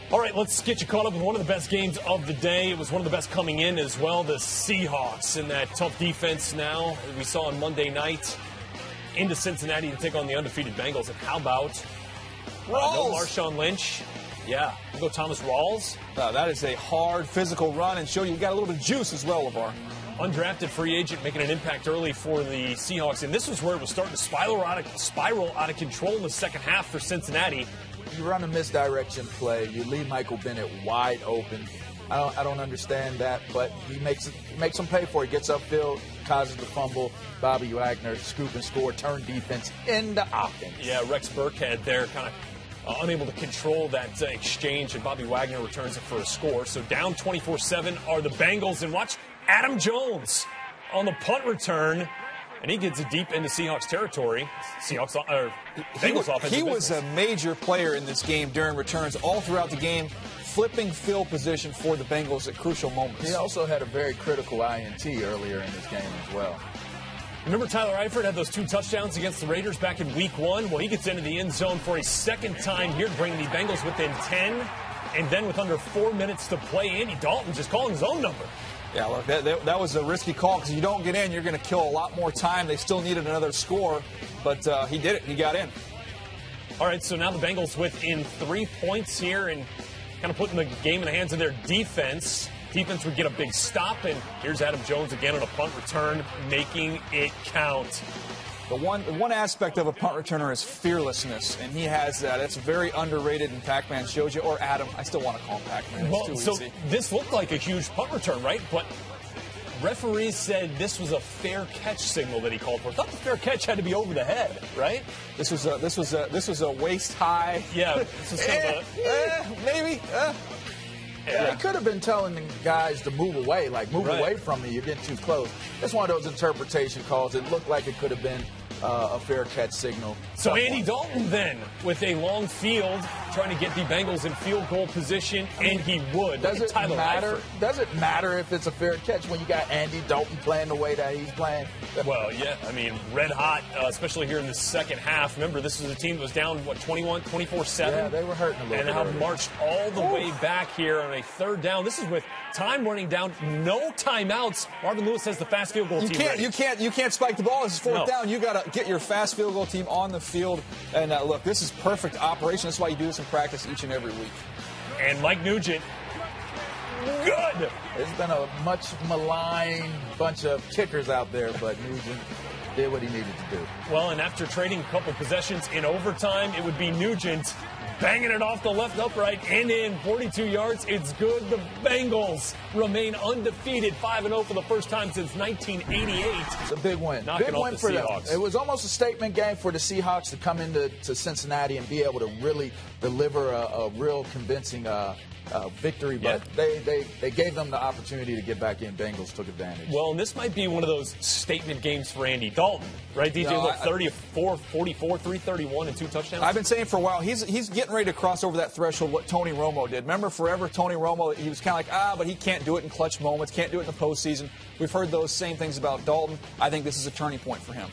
All right, let's get you caught up with one of the best games of the day. It was one of the best coming in as well. The Seahawks in that tough defense now that we saw on Monday night into Cincinnati to take on the undefeated Bengals. And how about no Marshawn Lynch? Yeah, we'll go Thomas Rawls. That is a hard physical run and show you got a little bit of juice as well, LeVar. Undrafted free agent making an impact early for the Seahawks. And this was where it was starting to spiral out of control in the second half for Cincinnati. You run a misdirection play. You leave Michael Bennett wide open. I don't understand that, but he makes him pay for it. He gets upfield, causes the fumble. Bobby Wagner scoop and score, turn defense into offense. Yeah, Rex Burkhead there kind of unable to control that exchange, and Bobby Wagner returns it for a score. So down 24-7 are the Bengals, and watch Adam Jones on the punt return. And he gets it deep into Seahawks territory. Bengals offense. He was a major player in this game during returns all throughout the game, flipping field position for the Bengals at crucial moments. He also had a very critical INT earlier in this game as well. Remember Tyler Eifert had those 2 touchdowns against the Raiders back in Week 1? Well, he gets into the end zone for a second time here, bringing the Bengals within 10. And then with under 4 minutes to play, Andy Dalton just calling his own number. Yeah, look, that was a risky call because you don't get in, you're going to kill a lot more time. They still needed another score, but he did it. He got in. All right, so now the Bengals within 3 points here and kind of putting the game in the hands of their defense. Defense would get a big stop, and here's Adam Jones again on a punt return, making it count. The one aspect of a punt returner is fearlessness, and he has that. It's very underrated, and Pac-Man shows you, or Adam. I still want to call him Pac-Man. Well, it's so too easy. This looked like a huge punt return, right? But referees said this was a fair catch signal that he called for. I thought the fair catch had to be over the head, right? This was a waist high. Yeah, this was kind of maybe. Yeah. They could have been telling the guys to move away, like move away from me, you're getting too close. It's one of those interpretation calls. It looked like it could have been a fair catch signal. So Andy Dalton then with a long field trying to get the Bengals in field goal position, and he would. Does it matter? Does it matter if it's a fair catch when you got Andy Dalton playing the way that he's playing? Well, yeah, I mean, red hot, especially here in the second half. Remember, this was a team that was down, 24-7? Yeah, they were hurting a little bit. And have marched all the way back here on a third down. This is with time running down, no timeouts. Marvin Lewis has the fast field goal team ready. You can't spike the ball. This is fourth down. You got to get your fast field goal team on the field. And look, this is perfect operation. That's why you do this in practice each and every week. And Mike Nugent, good. There's been a much maligned bunch of kickers out there, but Nugent did what he needed to do. Well, and after trading a couple possessions in overtime, it would be Nugent banging it off the left upright and in 42 yards. It's good. The Bengals remain undefeated, 5-0 for the first time since 1988. It's a big win. Big win for them. It was almost a statement game for the Seahawks to come into Cincinnati and be able to really deliver a real convincing victory, but they gave them the opportunity to get back in. Bengals took advantage. Well, and this might be one of those statement games for Andy Dalton, right? DJ, look, 34, 44, 331, and 2 touchdowns. I've been saying for a while, he's getting ready to cross over that threshold what Tony Romo did. Remember, forever Tony Romo, he was kind of like, but he can't do it in clutch moments, can't do it in the postseason. We've heard those same things about Dalton. I think this is a turning point for him.